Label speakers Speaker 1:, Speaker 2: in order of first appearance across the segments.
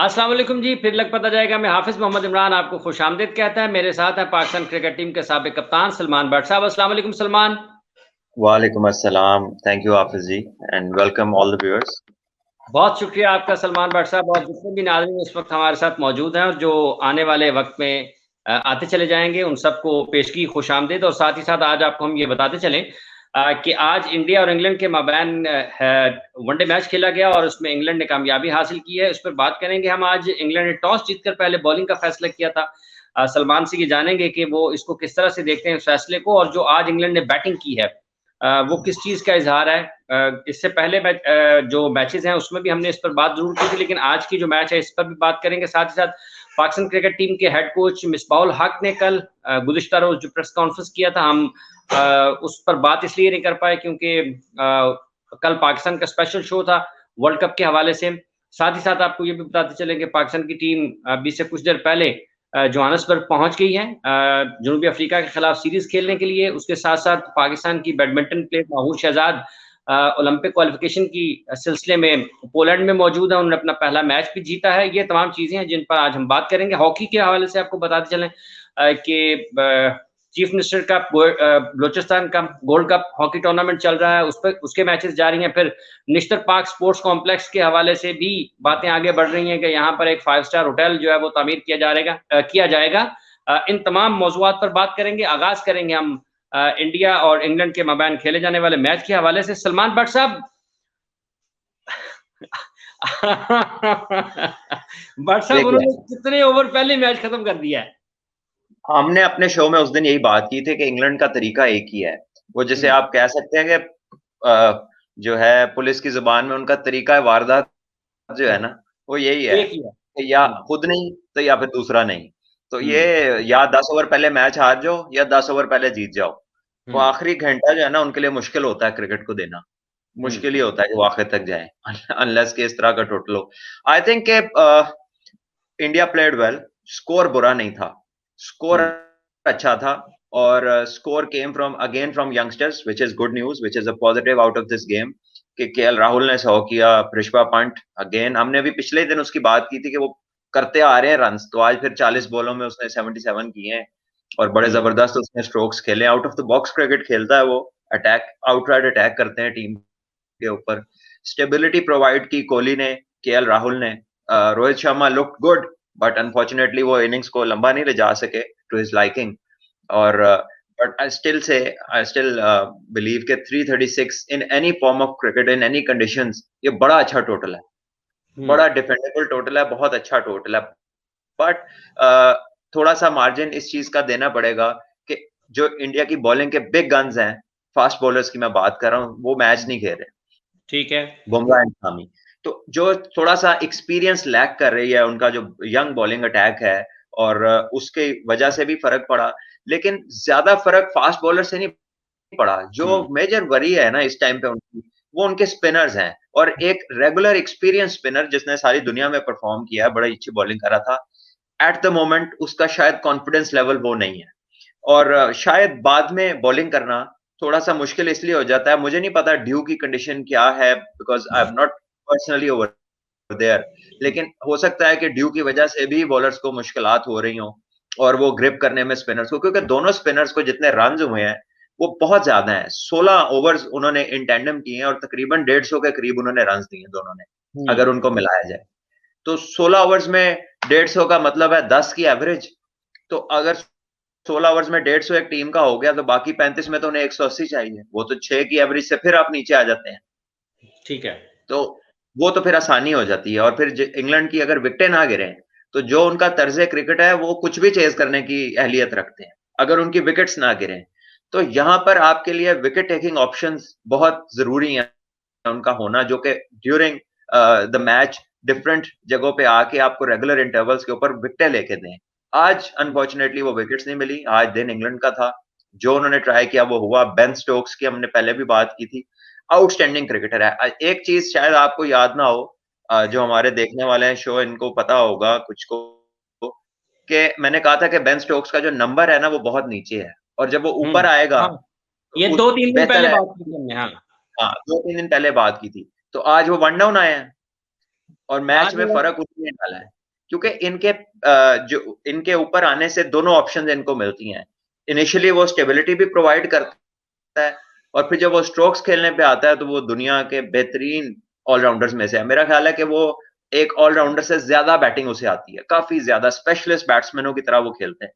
Speaker 1: अस्सलाम वालेकुम जी। फिर लग पता जाएगा। मैं हाफिज मोहम्मद इमरान आपको खुशामदीद कहता है। मेरे साथ है पाकिस्तान क्रिकेट टीम के साबिक कप्तान सलमान भट्ट साहब। अस्सलाम वालेकुम सलमान।
Speaker 2: वालेकुम अस्सलाम। Thank you Hafiz ji and welcome all the viewers.
Speaker 1: बहुत शुक्रिया आपका सलमान भट्ट साहब, और जितने भी नाज़रीन इस वक्त हमारे साथ मौजूद हैं और जो आने वाले वक्त में आते चले जाएंगे, उन सबको पेशगी खुशामदीद। और साथ ही साथ आज आपको हम ये बताते चलें कि आज इंडिया और इंग्लैंड के माबैन वनडे मैच खेला गया और उसमें इंग्लैंड ने कामयाबी हासिल की है। उस पर बात करेंगे हम। आज इंग्लैंड ने टॉस जीतकर पहले बॉलिंग का फैसला किया था। सलमान से ये जानेंगे कि वो इसको किस तरह से देखते हैं इस फैसले को, और जो आज इंग्लैंड ने बैटिंग की है वो किस चीज़ का इजहार है। इससे पहले जो मैचेस हैं उसमें भी हमने इस पर बात जरूर की थी, लेकिन आज की जो मैच है इस पर भी बात करेंगे। साथ ही साथ पाकिस्तान क्रिकेट टीम के हेड कोच मिसबाहुल हक ने कल गुज़िश्ता रोज जो प्रेस कॉन्फ्रेंस किया था, हम उस पर बात इसलिए नहीं कर पाए क्योंकि कल पाकिस्तान का स्पेशल शो था वर्ल्ड कप के हवाले से। साथ ही साथ आपको ये भी बताते चलें कि पाकिस्तान की टीम अभी से कुछ देर पहले जोहान्सबर्ग पहुंच गई है जनूबी अफ्रीका के खिलाफ सीरीज खेलने के लिए। उसके साथ साथ पाकिस्तान की badminton player महूर Shahzad Olympic qualification की सिलसिले में पोलैंड में मौजूद है। उन्होंने अपना पहला मैच भी जीता है। ये तमाम चीज़ें हैं जिन पर आज हम बात करेंगे। हॉकी के हवाले से आपको बताते चलें कि चीफ मिनिस्टर का बलोचिस्तान का गोल्ड कप हॉकी टूर्नामेंट चल रहा है, उस पर उसके मैचेस जारी हैं। फिर निश्तर पार्क स्पोर्ट्स कॉम्प्लेक्स के हवाले से भी बातें आगे बढ़ रही हैं कि यहाँ पर एक 5 स्टार होटल जो है वो तामीर किया जाएगा। इन तमाम मौज़ूआत पर बात करेंगे। आगाज करेंगे हम इंडिया और इंग्लैंड के मबैन खेले जाने वाले मैच के हवाले से। सलमान भट्ट साहब भट्ट साहब,
Speaker 2: देखिए,
Speaker 1: उन्होंने कितने ओवर पहले मैच खत्म कर दिया है।
Speaker 2: हमने अपने शो में उस दिन यही बात की थी कि इंग्लैंड का तरीका एक ही है। वो जिसे
Speaker 1: हम्म,
Speaker 2: आप कह सकते हैं कि जो है पुलिस की जुबान में उनका तरीका है वारदात जो है ना, वो यही है
Speaker 1: एक ही है।
Speaker 2: कि या खुद नहीं तो या फिर दूसरा नहीं। तो ये
Speaker 1: हम्म,
Speaker 2: या 10 ओवर पहले मैच हार जाओ या 10 ओवर पहले जीत जाओ। वो
Speaker 1: हम्म,
Speaker 2: आखिरी घंटा जो है ना उनके लिए मुश्किल होता है क्रिकेट को देना।
Speaker 1: हम्म,
Speaker 2: मुश्किल ही होता है कि वो आखिर तक जाए अनलेस के इस तरह का टोटल हो। आई थिंक के इंडिया प्लेड वेल। स्कोर बुरा नहीं था, स्कोर
Speaker 1: हम्म,
Speaker 2: अच्छा था। और score came from again from youngsters which is good news, which is a positive out of this game. कि केएल राहुल ने 100 किया, ऋषभ पंत अगेन। हमने भी पिछले दिन उसकी बात की थी कि वो करते आ रहे हैं रन्स, तो आज फिर 40 बॉलों में उसने 77 किए हैं और बड़े
Speaker 1: हम्म,
Speaker 2: जबरदस्त उसने स्ट्रोक्स खेले। Out of the box cricket खेलता है वो। अटैक, आउटराइट अटैक करते हैं टीम के ऊपर। स्टेबिलिटी प्रोवाइड की कोहली ने, केएल राहुल ने। Rohit Sharma looked good, but unfortunately वो इनिंग्स को लंबा नहीं ले जा सके टू हिज लाइकिंग। और बट आई स्टिल बिलीव के 336 in any form of cricket in any conditions, ये बड़ा अच्छा टोटल है।
Speaker 1: हम्म,
Speaker 2: बड़ा डिफेंडेबल टोटल है, बहुत अच्छा टोटल है। बट थोड़ा सा मार्जिन इस चीज का देना पड़ेगा कि जो इंडिया की बॉलिंग के बिग गन्स हैं, फास्ट बॉलर्स की मैं बात कर रहा हूँ, वो मैच नहीं खेल रहे।
Speaker 1: ठीक है।
Speaker 2: बुमराह एंड शामी। तो जो थोड़ा सा एक्सपीरियंस लैक कर रही है उनका जो यंग बॉलिंग अटैक है, और उसके वजह से भी फर्क पड़ा। लेकिन ज्यादा फर्क फास्ट बॉलर से नहीं पड़ा। जो
Speaker 1: हम्म,
Speaker 2: मेजर वरी है ना इस टाइम पे उनकी, वो उनके स्पिनर्स हैं। और एक रेगुलर एक्सपीरियंस स्पिनर जिसने सारी दुनिया में परफॉर्म किया है, बड़ी अच्छी बॉलिंग कर रहा था एट द मोमेंट, उसका शायद कॉन्फिडेंस लेवल वो नहीं है। और शायद बाद में बॉलिंग करना थोड़ा-सा मुश्किल इसलिए हो जाता है। मुझे नहीं पता ड्यू की कंडीशन क्या है, because I am not personally over there. लेकिन हो सकता है कि ड्यू की वजह से भी बॉलर्स को मुश्किलात हो रही हों और वो ग्रिप करने में स्पिनर्स को, क्योंकि दोनों स्पिनर्स को जितने रन्स हुए हैं, वो बहुत ज़्यादा हैं। 16 ओवर्स उन्होंने इन टैंडेम किए हैं और तकरीबन 150 के करीब उन्होंने रन्स दिए हैं दोनों ने,
Speaker 1: हम्म,
Speaker 2: अगर उनको मिलाया जाए। तो 16 ओवर्स में 150 का मतलब है 10 की एवरेज। तो अगर 16 ओवर्स में 150 एक टीम का हो गया, तो बाकी 35 में तो उन्हें 180 चाहिए। वो तो 6 की एवरेज से फिर आप नीचे आ जाते हैं।
Speaker 1: ठीक है।
Speaker 2: तो वो तो फिर आसानी हो जाती है। और फिर इंग्लैंड की अगर विकेटें ना गिरे, तो जो उनका तर्ज क्रिकेट है वो कुछ भी चेज करने की अहलियत रखते हैं, अगर उनकी विकेट्स ना गिरे। तो यहाँ पर आपके लिए विकेट टेकिंग ऑप्शंस बहुत जरूरी है उनका होना, जो कि ड्यूरिंग द मैच डिफरेंट जगहों पे आके आपको रेगुलर इंटरवल्स के ऊपर विकेटें लेके दें। आज अनफॉर्चुनेटली वो विकेट्स नहीं मिली। आज दिन इंग्लैंड का था, जो उन्होंने ट्राई किया वो हुआ। बेन स्टोक्स की हमने पहले भी बात की थी, आउटस्टैंडिंग क्रिकेटर है। एक चीज शायद आपको याद ना हो, जो हमारे देखने वाले हैं शो, इनको पता होगा कुछ को, कि मैंने कहा था कि बेन स्टोक्स का जो नंबर है ना वो बहुत नीचे है, और जब वो ऊपर आएगा
Speaker 1: हाँ,
Speaker 2: तो
Speaker 1: ये
Speaker 2: उस
Speaker 1: 2-3 दिन
Speaker 2: बेहतर
Speaker 1: पहले
Speaker 2: है।
Speaker 1: बात की थी हमने। हाँ,
Speaker 2: हाँ, 2-3 दिन पहले बात की थी। तो आज वो वन डाउन आए हैं और मैच
Speaker 1: आज
Speaker 2: में
Speaker 1: वो
Speaker 2: फर्क नहीं डाला है, क्योंकि इनके जो इनके ऊपर आने से दोनों ऑप्शंस इनको मिलती हैं। इनिशियली वो स्टेबिलिटी भी प्रोवाइड करता है, और फिर जब वो स्ट्रोक्स खेलने पे आता है तो वो दुनिया के बेहतरीन ऑलराउंडर्स में से है। मेरा ख्याल है कि वो एक ऑलराउंडर से ज्यादा बैटिंग उसे आती है, काफी ज्यादा स्पेशलिस्ट बैट्समैनों की तरह वो खेलते हैं।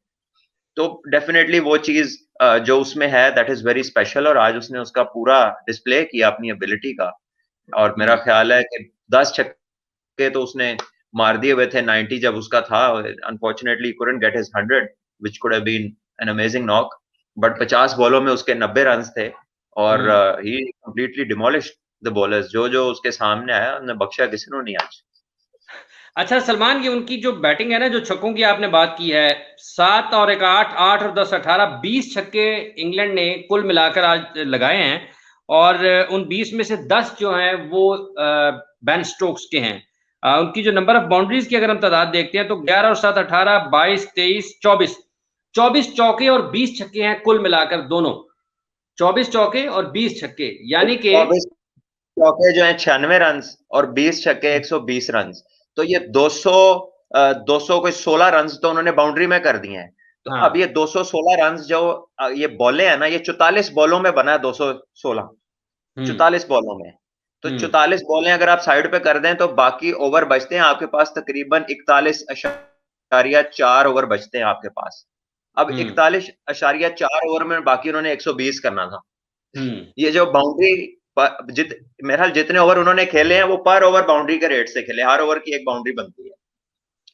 Speaker 2: तो डेफिनेटली वो चीज जो उसमें है दैट इज वेरी स्पेशल, और आज उसने उसका पूरा डिस्प्ले किया अपनी एबिलिटी का। और मेरा ख्याल है कि 10 छक्के तो उसने मार दिए हुए थे 90 जब उसका था। Unfortunately couldn't get his 100 which could have been an amazing knock, but 50 बॉलों में उसके 90 रन थे, और ही कंप्लीटली डिमोलिश्ड द बॉलर्स। जो जो उसके सामने आया उन्हें बख्शा किसी ने नहीं आज।
Speaker 1: अच्छा सलमान, ये उनकी जो बैटिंग है ना, जो छक्कों की आपने बात की है, 7 और 1 8, 8 और 10 18, 20 छक्के इंग्लैंड ने कुल मिलाकर आज लगाए हैं, और उन 20 में से 10 जो हैं वो बेन स्टोक्स के हैं। उनकी जो नंबर ऑफ बाउंड्रीज की अगर हम तादाद देखते हैं तो 11 और 7 18, 22 23 24, 24 चौके और 20 छक्के हैं कुल मिलाकर दोनों। 24 चौके और 20 छक्के, यानी कि
Speaker 2: 24 चौके जो है 96 रन, और 20 छक्के 120 रन। तो ये 200 को 16 रन तो उन्होंने बाउंड्री में कर दिए हैं। तो
Speaker 1: हाँ।
Speaker 2: अब ये 216 रन जो ये बॉलें है ना, ये 44 बॉलों में बना है 216, 44 बॉलों में। तो 44 बॉलें अगर आप साइड पे कर दें तो बाकी ओवर बचते हैं आपके पास तकरीबन 41.4 ओवर बचते हैं आपके पास। अब 41.4 ओवर में बाकी उन्होंने 120 करना था। ये जो बाउंड्री मेरे ख्याल जितने ओवर उन्होंने खेले हैं वो पर ओवर बाउंड्री के रेट से खेले, हर ओवर की एक बाउंड्री बनती है।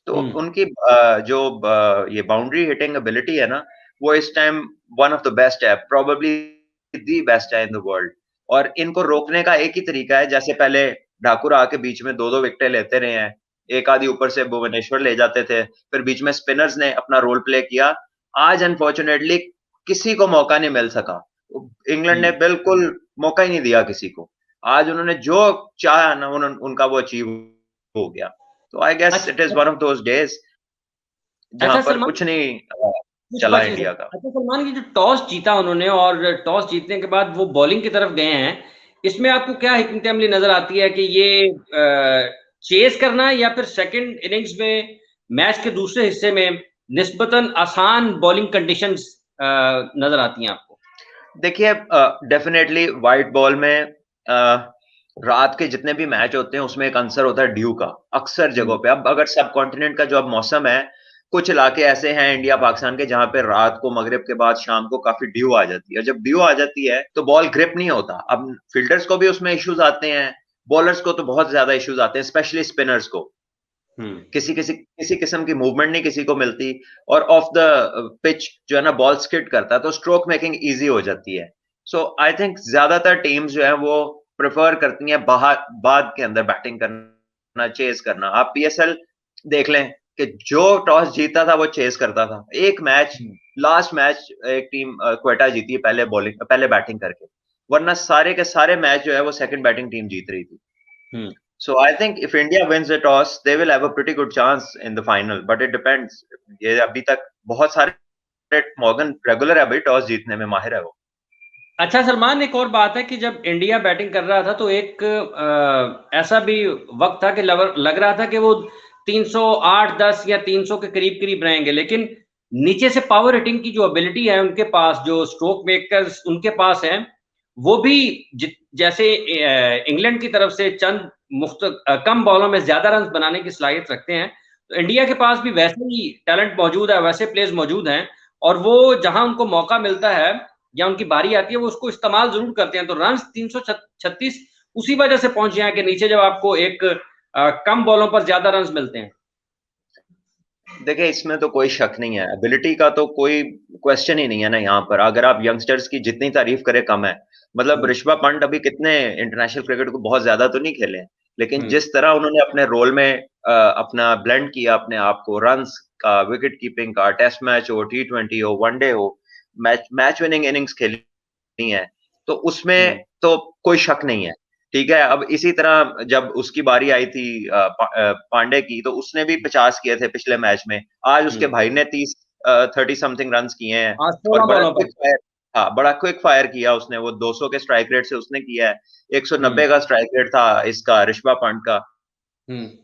Speaker 2: तो उनकी जो ये बाउंड्री हिटिंग एबिलिटी है ना, वो इस time one of the best है, प्रोबेबली दी बेस्ट है इन द वर्ल्ड। और इनको रोकने का एक ही तरीका है, जैसे पहले ठाकुर आके बीच में 2-2 विकेटें लेते रहे हैं, एक आधी ऊपर से भुवनेश्वर ले जाते थे, फिर बीच में स्पिनर्स ने अपना रोल प्ले किया। आज अनफॉर्चुनेटली किसी को मौका नहीं मिल सका, इंग्लैंड ने बिल्कुल मौका ही नहीं दिया किसी को। आज उन्होंने जो चाहा ना उनका वो अचीव हो गया। तो I guess it is one of those days जहां पर कुछ नहीं चला इंडिया का।
Speaker 1: अच्छा सलमान, की जो टॉस जीता उन्होंने, और टॉस जीतने के बाद वो बॉलिंग की तरफ गए हैं, इसमें आपको क्या हिकमत अमली नजर आती है कि ये चेस करना है, या फिर सेकंड इनिंग्स में मैच के दूसरे हिस्से में निस्बतन आसान बॉलिंग कंडीशंस नजर आती हैं आपको?
Speaker 2: देखिए डेफिनेटली व्हाइट बॉल में रात के जितने भी मैच होते हैं उसमें एक आंसर होता है ड्यू का, अक्सर जगहों पे। अब अगर सब कॉन्टिनेंट का जो अब मौसम है, कुछ इलाके ऐसे हैं इंडिया पाकिस्तान के जहां पे रात को मगरिब के बाद शाम को काफी ड्यू आ जाती है। जब ड्यू आ जाती है तो बॉल ग्रिप नहीं होता। अब फील्डर्स को भी उसमें इश्यूज आते हैं, बॉलर्स को तो बहुत ज्यादा इश्यूज आते हैं, स्पेशली स्पिनर्स को। किसी किस्म की मूवमेंट नहीं किसी को मिलती, और ऑफ द पिच जो है ना बॉल स्किड करता है, तो स्ट्रोक मेकिंग इजी हो जाती है। सो आई थिंक ज्यादातर टीम्स जो है वो प्रेफर करती हैं बाद के अंदर बैटिंग करना, चेस करना। आप पीएसएल देख लें कि जो टॉस जीता था वो चेस करता था। एक मैच, लास्ट मैच एक टीम क्वेटा जीती है पहले बैटिंग करके, वरना सारे के सारे मैच जो है वो सेकंड बैटिंग टीम जीत रही थी। So I think if India wins the toss, they will have a pretty good chance in the final, but it depends. ये अभी तक बहुत सारे मॉर्गन रेगुलर है भाई, टॉस जीतने में माहिर है वो।
Speaker 1: अच्छा सलमान, एक और बात है कि जब इंडिया बैटिंग कर रहा था तो एक ऐसा भी वक्त था कि लग रहा था कि वो 308-10 या 300 के करीब करीब रहेंगे, लेकिन नीचे से पावर हिटिंग की जो एबिलिटी है उनके पास, जो स्ट्रोक मेकर्स उनके पास है, वो भी जैसे इंग्लैंड की तरफ से चंद कम बॉलों में ज्यादा रन बनाने की सलाहियत रखते हैं, तो इंडिया के पास भी वैसे ही टैलेंट मौजूद है, वैसे प्लेयर्स मौजूद हैं, और वो जहां उनको मौका मिलता है या उनकी बारी आती है वो उसको इस्तेमाल जरूर करते हैं। तो रन 336 उसी वजह से पहुंचे हैं कि नीचे जब आपको एक कम बॉलों पर ज्यादा रन मिलते हैं।
Speaker 2: देखिए इसमें तो कोई शक नहीं है, एबिलिटी का तो कोई क्वेश्चन ही नहीं है ना यहाँ पर। अगर आप यंगस्टर्स की जितनी तारीफ करें कम है। मतलब ऋषभ पंत अभी कितने इंटरनेशनल क्रिकेट को बहुत ज्यादा तो नहीं खेले, लेकिन जिस तरह उन्होंने अपने रोल में अपना ब्लेंड किया अपने आप को, रन्स का, विकेट कीपिंग का, टेस्ट मैच हो, T20 हो, वनडे हो, मैच विनिंग इनिंग्स खेली है, तो उसमें तो कोई शक नहीं है। ठीक है, अब इसी तरह जब उसकी बारी आई थी पांडे की, तो उसने भी 50 किए थे पिछले मैच में। आज उसके भाई ने 30 समथिंग रन किए हैं, और बड़ा क्विक फायर किया उसने। वो 200 के स्ट्राइक रेट से उसने किया है, 190 का स्ट्राइक रेट था इसका ऋषभ पंत का।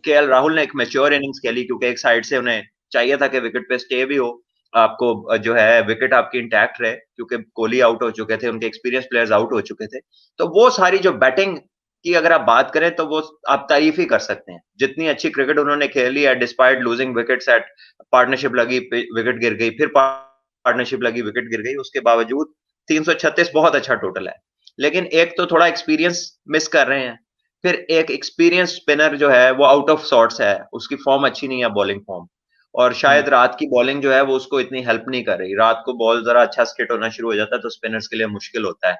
Speaker 2: केएल राहुल ने एक मैच्योर इनिंग्स खेली, क्योंकि एक साइड से उन्हें चाहिए था कि विकेट पे स्टे भी हो, आपको जो है विकेट आपकी इंटैक्ट रहे, क्योंकि कोहली आउट हो चुके थे, उनके एक्सपीरियंस प्लेयर्स आउट हो चुके थे। तो वो सारी जो बैटिंग की अगर आप बात करें तो वो आप तारीफ ही कर सकते हैं, जितनी अच्छी क्रिकेट उन्होंने खेली है, despite losing wickets at partnership लगी, विकेट गिर गई, फिर पार्टनरशिप लगी, विकेट गिर गई, उसके बावजूद 336 बहुत अच्छा टोटल है। लेकिन एक तो थोड़ा एक्सपीरियंस मिस कर रहे हैं, फिर एक एक्सपीरियंस स्पिनर जो है वो आउट ऑफ सॉर्ट्स है, उसकी फॉर्म अच्छी नहीं है, बॉलिंग फॉर्म, और शायद रात की बॉलिंग जो है वो उसको इतनी हेल्प नहीं कर रही। रात को बॉल जरा अच्छा स्किट होना शुरू हो जाता है तो स्पिनर्स के लिए मुश्किल होता है।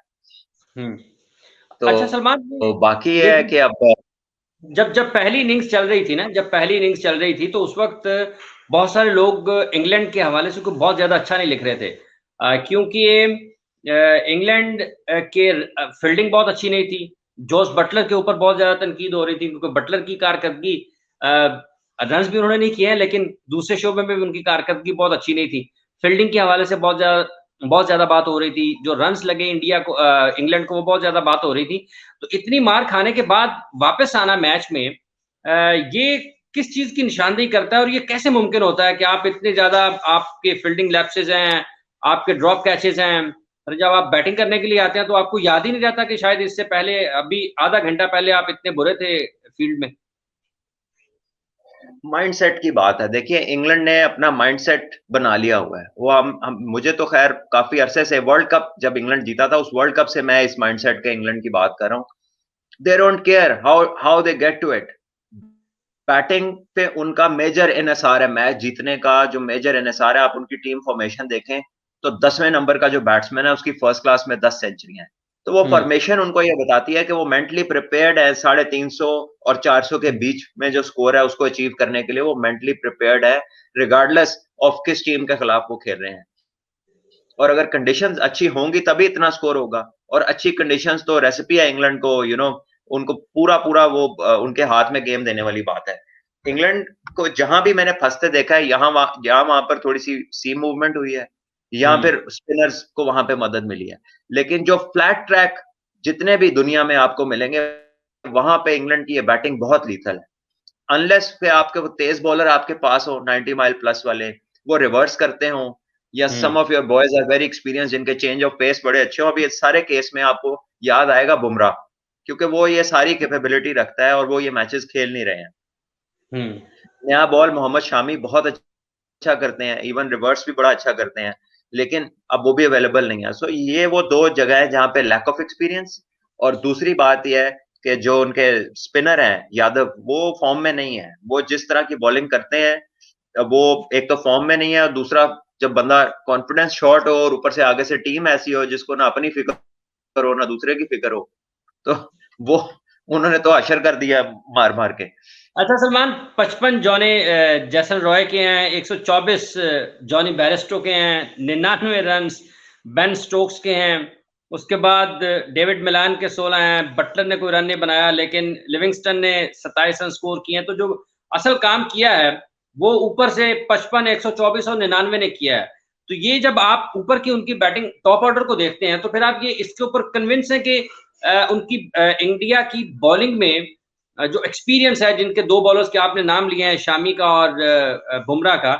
Speaker 2: तो,
Speaker 1: अच्छा सलमान,
Speaker 2: तो बाकी ये
Speaker 1: ये
Speaker 2: है कि अब
Speaker 1: जब जब पहली इनिंग्स चल रही थी ना, जब पहली इनिंग्स चल रही थी तो उस वक्त बहुत सारे लोग इंग्लैंड के हवाले से बहुत ज्यादा अच्छा नहीं लिख रहे थे, क्योंकि इंग्लैंड के फील्डिंग बहुत अच्छी नहीं थी। जोस बटलर के ऊपर बहुत ज्यादा तनकीद हो रही थी, क्योंकि बटलर की कारकर्दगी, रन्स भी उन्होंने नहीं किए हैं, लेकिन दूसरे शोबे में भी उनकी कारकर्दगी बहुत अच्छी नहीं थी। फील्डिंग के हवाले से बहुत ज्यादा बात हो रही थी, जो रन्स लगे इंडिया को, इंग्लैंड को, वो बहुत ज्यादा बात हो रही थी। तो इतनी मार खाने के बाद वापस आना मैच में, ये किस चीज की निशानदेही करता है, और ये कैसे मुमकिन होता है कि आप इतने ज्यादा, आपके फील्डिंग लैप्सेस हैं, आपके ड्रॉप कैचेस हैं, और जब आप बैटिंग करने के लिए आते हैं तो आपको याद ही नहीं रहता कि शायद इससे पहले, अभी आधा घंटा पहले आप इतने बुरे थे फील्ड में।
Speaker 2: माइंडसेट की बात है। देखिए, इंग्लैंड ने अपना माइंडसेट बना लिया हुआ है। वो हम मुझे तो खैर काफी अरसे से, वर्ल्ड कप जब इंग्लैंड जीता था उस वर्ल्ड कप से मैं इस माइंडसेट के इंग्लैंड की बात कर रहा हूँ। They don't care how they get to it. Batting पे उनका मेजर इन्हिसार है, मैच जीतने का जो मेजर इन्हिसार है। आप उनकी टीम फॉर्मेशन देखें तो 10वें नंबर का जो बैट्समैन है उसकी फर्स्ट क्लास में 10 सेंचुरियां हैं। तो वो फॉर्मेशन उनको ये बताती है कि वो मेंटली प्रिपेयर्ड है, 350 और 400 के बीच में जो स्कोर है उसको अचीव करने के लिए वो मेंटली प्रिपेयर्ड है, रिगार्डलेस ऑफ किस टीम के खिलाफ वो खेल रहे हैं। और अगर कंडीशंस अच्छी होंगी तभी इतना स्कोर होगा, और अच्छी कंडीशंस तो रेसिपी है इंग्लैंड को, उनको पूरा पूरा वो उनके हाथ में गेम देने वाली बात है। इंग्लैंड को जहां भी मैंने फंसते देखा है, यहाँ वहां पर थोड़ी सी सीम मूवमेंट हुई है, या फिर स्पिनर्स को वहां पे मदद मिली है। लेकिन जो फ्लैट ट्रैक जितने भी दुनिया में आपको मिलेंगे, वहां पे इंग्लैंड की ये बैटिंग बहुत लीथल है। अनलेस पे आपके वो तेज बॉलर आपके पास हो 90 माइल प्लस वाले, वो रिवर्स करते हो, या some of your boys are very experience, जिनके चेंज ऑफ पेस बड़े अच्छे हो। अभी इस सारे केस में आपको याद आएगा बुमराह, क्योंकि वो ये सारी कैपेबिलिटी रखता है और वो ये मैचेस खेल नहीं रहे हैं। नया बॉल मोहम्मद शामी बहुत अच्छा करते हैं, इवन रिवर्स भी बड़ा अच्छा करते हैं, लेकिन अब वो भी अवेलेबल नहीं है। सो ये वो दो जगह है जहां पे लैक ऑफ एक्सपीरियंस, और दूसरी बात यह है कि जो उनके स्पिनर हैं यादव, वो फॉर्म में नहीं है। वो जिस तरह की बॉलिंग करते हैं वो एक तो फॉर्म में नहीं है, और दूसरा जब बंदा कॉन्फिडेंस शॉर्ट हो और ऊपर से आगे से टीम ऐसी हो जिसको ना अपनी फिक्र हो ना दूसरे की फिक्र हो, तो वो उन्होंने तो अशर कर दिया मार मार के।
Speaker 1: अच्छा सलमान, 55 जॉनी जैसल रॉय के हैं, 124 जॉनी बैरिस्टो के हैं, 99 रन बेन स्टोक्स के हैं, उसके बाद डेविड मिलान के 16 हैं, बटलर ने कोई रन नहीं बनाया, लेकिन लिविंगस्टन ने 27 रन स्कोर किए हैं। तो जो असल काम किया है वो ऊपर से 55, 124 और 99 ने किया है। तो ये जब आप ऊपर की उनकी बैटिंग टॉप ऑर्डर को देखते हैं तो फिर आप ये इसके ऊपर कन्विंस हैं कि उनकी इंडिया की बॉलिंग में जो एक्सपीरियंस है, जिनके दो बॉलर्स के आपने नाम लिए हैं, शामी का और बुमराह का,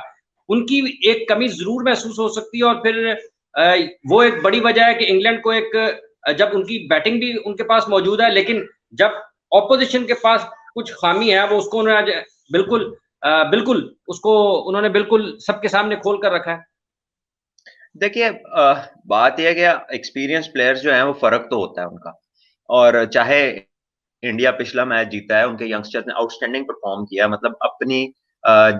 Speaker 1: उनकी एक कमी जरूर महसूस हो सकती है। और फिर वो एक बड़ी वजह है कि इंग्लैंड को एक, जब उनकी बैटिंग भी उनके पास मौजूद है, लेकिन जब ऑपोजिशन के पास कुछ खामी है वो उसको उन्होंने बिल्कुल बिल्कुल उसको उन्होंने बिल्कुल सबके सामने खोल कर रखा है।
Speaker 2: देखिए, बात यह है कि एक्सपीरियंस प्लेयर्स जो हैं वो फर्क तो होता है उनका, और चाहे इंडिया पिछला मैच जीता है, उनके यंगस्टर्स ने आउटस्टैंडिंग परफॉर्म किया, मतलब अपनी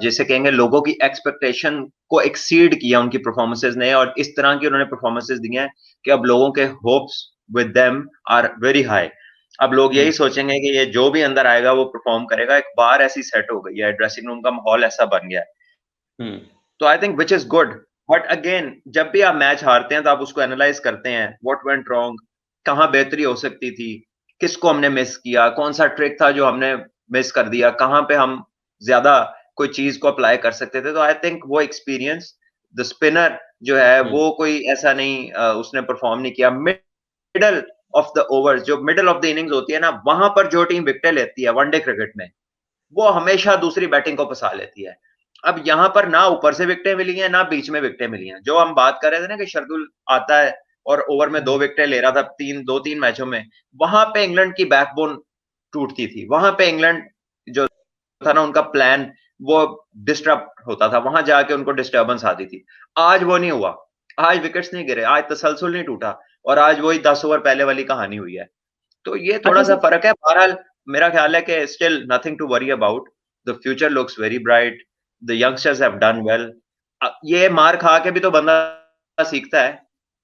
Speaker 2: जैसे कहेंगे लोगों की एक्सपेक्टेशन को एक्सीड किया उनकी परफॉर्मेंसेस ने, और इस तरह की उन्होंने परफॉर्मेंसेस दी हैं कि अब लोगों के hopes with them are very high. अब लोग यही सोचेंगे कि ये जो भी अंदर आएगा वो परफॉर्म करेगा। एक बार ऐसी सेट हो गई है, ड्रेसिंग रूम का माहौल ऐसा बन गया है। तो I think which is good. But again, जब भी आप मैच हारते हैं तो आप उसको एनालाइज करते हैं, व्हाट वेंट रॉन्ग, कहाँ बेहतरी हो सकती थी, किसको हमने मिस किया, कौन सा ट्रिक था जो हमने मिस कर दिया, कहाँ पे हम ज्यादा कोई चीज को अप्लाई कर सकते थे। तो आई थिंक वो एक्सपीरियंस, द स्पिनर जो है वो कोई ऐसा नहीं उसने परफॉर्म नहीं किया। मिडल ऑफ द ओवर, जो मिडल ऑफ द इनिंग्स होती है ना, वहां पर जो टीम विकेटें लेती है वनडे क्रिकेट में, वो हमेशा दूसरी बैटिंग को फंसा लेती है। अब यहाँ पर ना ऊपर से विकेटें मिली हैं, ना बीच में विकेटें मिली हैं। जो हम बात कर रहे थे ना कि शार्दुल आता है और ओवर में 2 विकेटें ले रहा था 2-3 मैचों में, वहां पे इंग्लैंड की बैकबोन टूटती थी। वहां पे इंग्लैंड जो था ना, उनका प्लान वो डिस्टर्ब होता था, वहां जाके उनको डिस्टर्बेंस आती थी। आज वो नहीं हुआ, आज विकेट्स नहीं गिरे, आज तसलसल नहीं टूटा, और आज वही 10 ओवर पहले वाली कहानी हुई है। तो ये थोड़ा
Speaker 1: अच्छा
Speaker 2: सा
Speaker 1: सर।
Speaker 2: फर्क है। बहरहाल मेरा ख्याल है कि still nothing to worry about, the future looks very bright, the youngsters have done well. ये मार खा के भी तो बंदा सीखता है।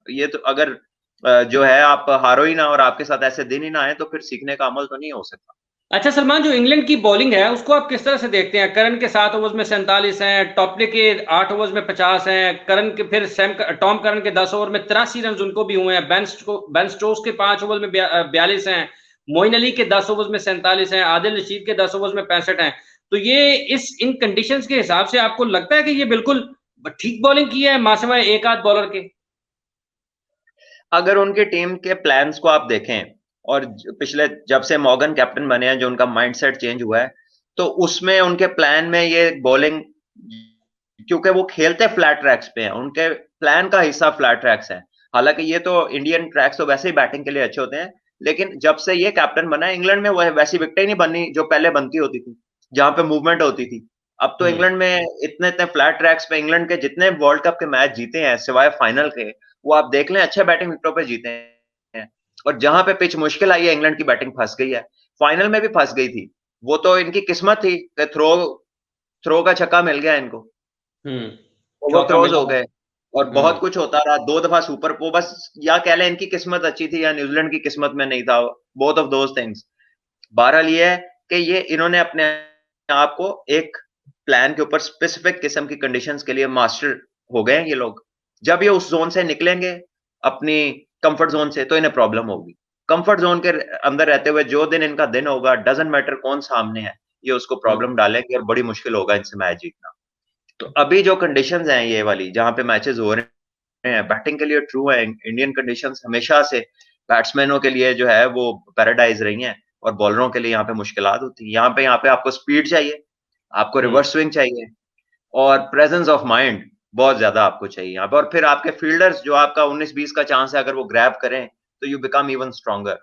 Speaker 2: ये तो अगर जो है आप हारो ही ना और आपके साथ ऐसे दिन ही ना आए, तो फिर सीखने का अमल तो नहीं हो सकता।
Speaker 1: अच्छा सलमान, जो इंग्लैंड की बॉलिंग है उसको आप किस तरह से देखते हैं? करन के 7 ओवर्स में 47 हैं, टॉपले के 8 ओवर्स में 50 हैं, करन के फिर टॉम करन के 10 ओवर में 83 रन उनको भी हुए हैं, बेन स्टोक्स के 5 ओवर में 42 हैं, मोइन अली के 10 ओवर्स में 47 हैं, आदिल रशीद के 10 ओवर्स में 65 हैं। तो ये इन कंडीशंस के हिसाब से आपको लगता है कि ये बिल्कुल ठीक बॉलिंग की है मासिवाय एक आध बॉलर के?
Speaker 2: अगर उनकी टीम के प्लान्स को आप देखें, और पिछले जब से मॉर्गन कैप्टन बने हैं, जो उनका माइंडसेट चेंज हुआ है, तो उसमें उनके प्लान में ये बॉलिंग, क्योंकि वो खेलते फ्लैट ट्रैक्स पे हैं, उनके प्लान का हिस्सा फ्लैट ट्रैक्स है। हालांकि ये तो इंडियन ट्रैक्स तो वैसे ही बैटिंग के लिए अच्छे होते हैं, लेकिन जब से ये कैप्टन बना है, इंग्लैंड में वो वैसी विकेटें नहीं बनी जो पहले बनती होती थी, जहां पे मूवमेंट होती थी। अब तो इंग्लैंड में इतने इतने फ्लैट ट्रैक्स पे इंग्लैंड के जितने वर्ल्ड कप के मैच जीते हैं सिवाय फाइनल के, वो आप देख लें अच्छे बैटिंग विकेटों पे जीते हैं। और जहां पे पिच मुश्किल आई है, इंग्लैंड की बैटिंग फंस गई है। फाइनल में भी फंस गई थी, वो तो इनकी किस्मत थी कि थ्रो थ्रो का छक्का मिल गया इनको,
Speaker 1: हम्म।
Speaker 2: ओवर
Speaker 1: चौका
Speaker 2: थ्रोज
Speaker 1: मिला।
Speaker 2: हो गए, और बहुत कुछ होता रहा। 2 दफा सुपर, वो बस या कह लें इनकी किस्मत अच्छी थी या न्यूजीलैंड की किस्मत में नहीं था, बोथ ऑफ दोज थिंग्स। बहरहाल ये है कि ये इन्होंने अपने आप को एक प्लान के ऊपर स्पेसिफिक किस्म की कंडीशंस के लिए मास्टर हो गए हैं ये लोग। जब ये उस जोन से निकलेंगे, अपनी कंफर्ट जोन से, तो इन्हें प्रॉब्लम होगी। कंफर्ट जोन के अंदर रहते हुए जो दिन इनका दिन होगा, डजंट मैटर कौन सामने है, ये उसको
Speaker 1: हम्म।
Speaker 2: प्रॉब्लम डालेंगे और बड़ी मुश्किल होगा इनसे मैच जीतना। तो अभी जो कंडीशंस हैं ये वाली, जहां पे मैचेस हो रहे हैं, बैटिंग के लिए ट्रू है। इंडियन कंडीशंस हमेशा से बैट्समैनों के लिए जो है वो पैराडाइज रही हैं, और बॉलरों के लिए यहाँ पे मुश्किलात होती है। यहाँ पे आपको स्पीड चाहिए, आपको
Speaker 1: हम्म।
Speaker 2: रिवर्स स्विंग चाहिए, और प्रेजेंस ऑफ माइंड बहुत ज्यादा आपको चाहिए यहाँ पे। और फिर आपके फील्डर्स, जो आपका 19-20 का चांस है, अगर वो ग्रैब करें, तो यू बिकम इवन स्ट्रॉन्गर।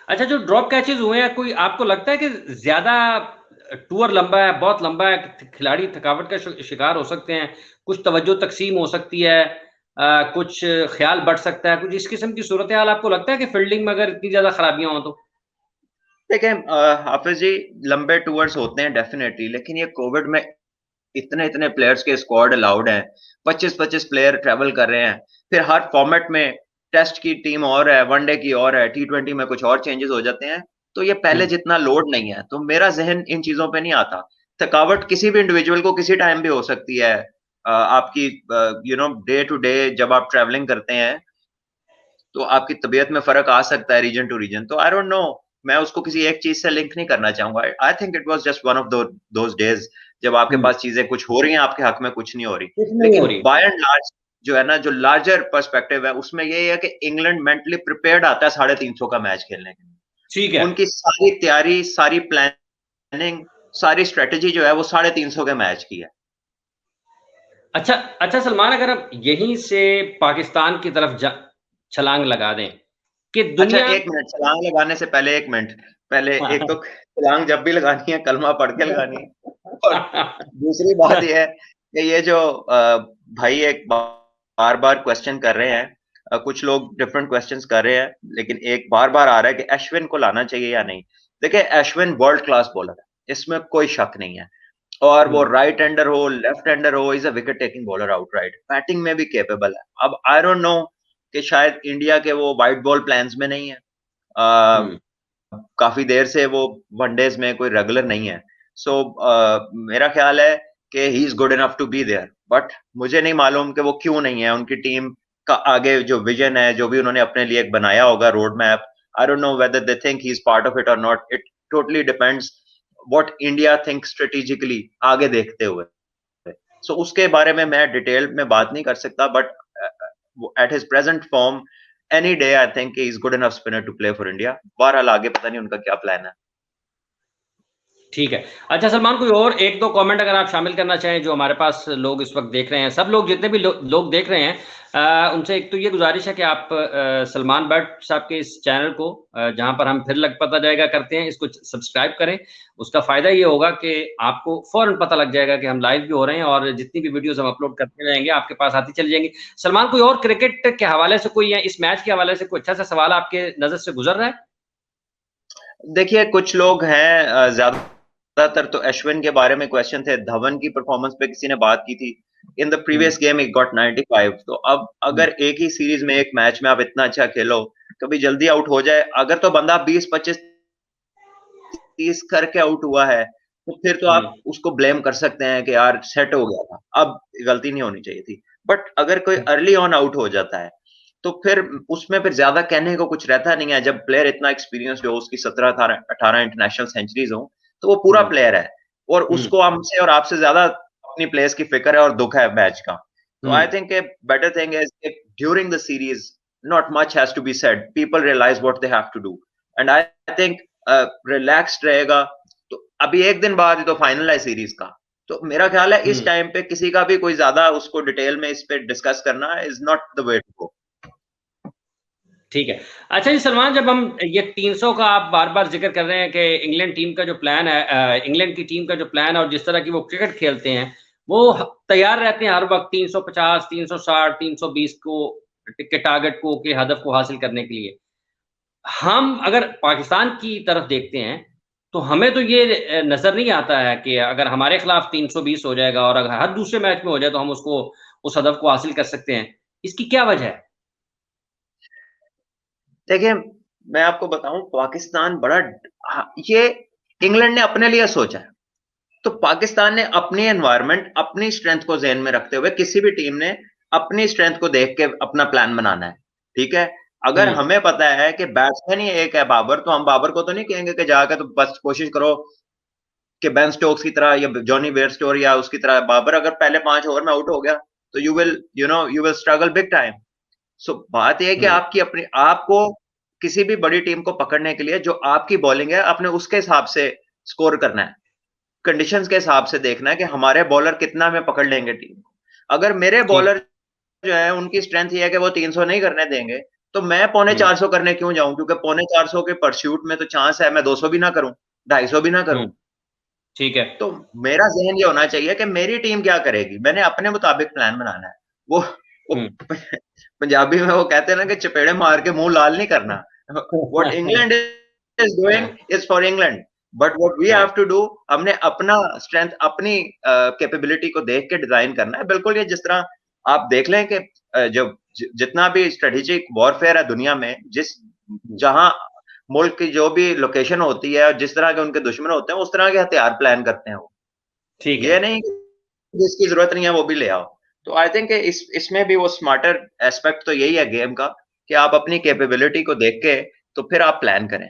Speaker 1: अच्छा, जो ड्रॉप कैचेस हुए हैं, कोई आपको लगता है कि ज्यादा टूर लंबा है, बहुत लंबा है, खिलाड़ी थकावट का शिकार हो सकते हैं, कुछ तवज्जो तकसीम हो सकती है, कुछ ख्याल बढ़ सकता है, कुछ इस किस्म की सूरत हाल आपको लगता है कि फील्डिंग में अगर इतनी ज्यादा खराबियां हो तो?
Speaker 2: देखिए हाफिज जी, लंबे टूर्स होते हैं डेफिनेटली, लेकिन ये कोविड में इतने इतने प्लेयर्स के स्क्वाड अलाउड हैं, 25-25 प्लेयर ट्रेवल कर रहे हैं, फिर हर फॉर्मेट में टेस्ट की टीम और है, वनडे की और है, T20 में कुछ और चेंजेस हो जाते हैं, तो ये पहले जितना लोड नहीं है। तो मेरा जहन इन चीजों पे नहीं आता। थकावट किसी भी इंडिविजुअल को किसी टाइम भी हो सकती है। आपकी डे टू डे जब आप ट्रेवलिंग करते हैं, तो आपकी तबीयत में फर्क आ सकता है रीजन टू रीजन। तो आई डोंट नो, मैं उसको किसी एक चीज से लिंक नहीं करना चाहूंगा। I think it was just one of those days, जब आपके
Speaker 1: हम्म।
Speaker 2: पास चीजें कुछ हो रही हैं, आपके हक में कुछ नहीं हो रही।
Speaker 1: कुछ नहीं हो
Speaker 2: लेकिन
Speaker 1: रही।
Speaker 2: बाय एंड लार्ज जो है ना, जो लार्जर पर्सपेक्टिव है, उसमें ये है कि इंग्लैंड मेंटली प्रिपेयर्ड आता है 350 का मैच खेलने के लिए।
Speaker 1: ठीक है।
Speaker 2: उनकी सारी तैयारी, सारी प्लानिंग, सारी स्ट्रेटेजी जो है वो 350 के मैच की है।
Speaker 1: अच्छा अच्छा सलमान, अगर हम यहीं से पाकिस्तान की तरफ छलांग लगा दें कि
Speaker 2: अच्छा,
Speaker 1: दुनिया।
Speaker 2: 1 मिनट, छलांग लगाने से पहले 1 मिनट, पहले एक तो छलांग जब भी लगानी है कलमा पढ़ के लगानी है। और दूसरी बात यह है कि ये जो भाई एक बार बार क्वेश्चन कर रहे हैं, कुछ लोग डिफरेंट क्वेश्चंस कर रहे हैं, लेकिन एक बार बार आ रहा है कि अश्विन को लाना चाहिए या नहीं। देखिए, अश्विन वर्ल्ड क्लास बॉलर है, इसमें कोई शक नहीं है। और वो राइट हैंडर हो, लेफ्ट हैंडर हो, is a wicket taking bowler outright, batting में भी कैपेबल है। अब आई डोंट नो कि शायद इंडिया के वो वाइट बॉल प्लान्स में नहीं है, काफी देर से वो वनडेज में कोई रेगुलर नहीं है। सो मेरा ख्याल है कि he is good enough to be there, but मुझे नहीं मालूम कि वो क्यों नहीं है। उनकी टीम का आगे जो विजन है, जो भी उन्होंने अपने लिए एक बनाया होगा road map, I don't know whether they think he is part of it और not. It totally depends what India think strategically आगे देखते हुए। सो उसके बारे में मैं डिटेल में बात नहीं कर सकता, but at his present form any day I think he is good enough spinner to play for India. बहरहाल आगे पता नहीं उनका क्या प्लान है।
Speaker 1: ठीक है। अच्छा सलमान, कोई और एक दो कमेंट अगर आप शामिल करना चाहें जो हमारे पास लोग इस वक्त देख रहे हैं, सब लोग जितने भी लोग देख रहे हैं, उनसे एक तो ये गुजारिश है कि आप सलमान भट्ट साहब के इस चैनल को, जहां पर हम फिर लग पता जाएगा करते हैं, इसको सब्सक्राइब करें। उसका फायदा ये होगा कि आपको फौरन पता लग जाएगा कि हम लाइव भी हो रहे हैं, और जितनी भी वीडियोस हम अपलोड करते रहेंगे आपके पास आती चली जाएंगी। सलमान, कोई और क्रिकेट के हवाले से कोई, या इस मैच के हवाले से कोई अच्छा सा सवाल आपके नजर से गुजर रहा है?
Speaker 2: देखिए, कुछ लोग हैं, ज्यादातर तो अश्विन के बारे में क्वेश्चन थे, धवन की परफॉर्मेंस पे किसी ने बात की थी। In the previous game he got 95, तो अब अगर एक ही सीरीज में, एक मैच में आप इतना अच्छा खेलो, कभी जल्दी आउट हो जाए, अगर तो बंदा 20-25 30 करके आउट हुआ है, तो फिर तो आप उसको ब्लेम कर सकते हैं कि यार सेट हो गया था, अब गलती नहीं होनी चाहिए थी। बट अगर कोई अर्ली ऑन आउट हो जाता है, तो फिर उसमें फिर ज्यादा कहने को कुछ रहता नहीं है। जब प्लेयर इतना एक्सपीरियंस्ड हो, उसकी 17-18 इंटरनेशनल सेंचुरीज हो, तो वो पूरा प्लेयर है, और उसको हमसे और आपसे ज्यादा अपनी प्लेयर्स की फिक्र है और दुख है मैच का। तो I think a better thing is during the series not much has to be said. People realize what they have to do, and I think relaxed रहेगा। तो अभी एक दिन बाद ही तो फाइनल है सीरीज का, तो मेरा ख्याल है इस टाइम पे किसी का भी कोई ज्यादा उसको डिटेल में इस पे डिस्कस करना is not the way to go.
Speaker 1: ठीक है। अच्छा जी सलमान, जब हम ये 300 का आप बार बार जिक्र कर रहे हैं कि इंग्लैंड टीम का जो प्लान है, इंग्लैंड की टीम का जो प्लान है और जिस तरह की वो क्रिकेट खेलते हैं, वो तैयार रहते हैं हर वक्त 350, 360, 320 को के टारगेट को, के हदफ को हासिल करने के लिए। हम अगर पाकिस्तान की तरफ देखते हैं, तो हमें तो ये नजर नहीं आता है कि अगर हमारे खिलाफ 320 हो जाएगा और अगर हर दूसरे मैच में हो जाए तो हम उसको, उस हदफ को हासिल कर सकते हैं। इसकी क्या वजह है?
Speaker 2: देखिए, मैं आपको बताऊं, पाकिस्तान बड़ा, ये इंग्लैंड ने अपने लिए सोचा है, तो पाकिस्तान ने अपनी एनवायरनमेंट, अपनी स्ट्रेंथ को ज़हन में रखते हुए, किसी भी टीम ने अपनी स्ट्रेंथ को देख के अपना प्लान बनाना है। ठीक है, अगर हमें पता है कि बैट्समैन ही एक है बाबर, तो हम बाबर को तो नहीं कहेंगे कि जाकर तो बस कोशिश करो कि बेन स्टोक्स की तरह या जॉनी बेयरस्टो या उसकी तरह। बाबर अगर पहले 5 ओवर में आउट हो गया, तो you will struggle big time. So बात यह है कि आपकी अपनी, आपको किसी भी बड़ी टीम को पकड़ने के लिए जो आपकी बॉलिंग है, अपने उसके हिसाब से स्कोर करना है, कंडीशंस के हिसाब से देखना है कि हमारे बॉलर कितना में पकड़ लेंगे टीम को। अगर मेरे बॉलर जो है उनकी स्ट्रेंथ ये है कि वो 300 नहीं करने देंगे, तो मैं 450 करने क्यों जाऊं? क्योंकि 450 के परस्यूट में तो चांस है मैं 200 भी ना करूं, 250 भी ना करूं।
Speaker 1: ठीक है।
Speaker 2: तो मेरा जहन ये होना चाहिए कि मेरी टीम क्या करेगी, मैंने अपने मुताबिक प्लान बनाना है। वो पंजाबी में वो कहते हैं ना कि चपेड़े मार के मुंह लाल नहीं करना। What England is doing is for England, but what we have to do, हमने अपना स्ट्रेंथ, अपनी कैपेबिलिटी को देख के डिजाइन करना है। बिल्कुल, ये जिस तरह आप देख लें कि जब जितना भी स्ट्रेटेजिक वॉरफेयर है दुनिया में, जहां मुल्क की जो भी लोकेशन होती है और जिस तरह के उनके दुश्मन होते हैं, उस तरह के हथियार प्लान करते हैं वो।
Speaker 1: ठीक
Speaker 2: ये
Speaker 1: है।
Speaker 2: नहीं जिसकी जरूरत नहीं है वो भी ले आओ। तो आई थिंक इसमें भी वो स्मार्टर एस्पेक्ट तो यही है गेम का, कि आप अपनी कैपेबिलिटी को देख के तो फिर आप प्लान करें।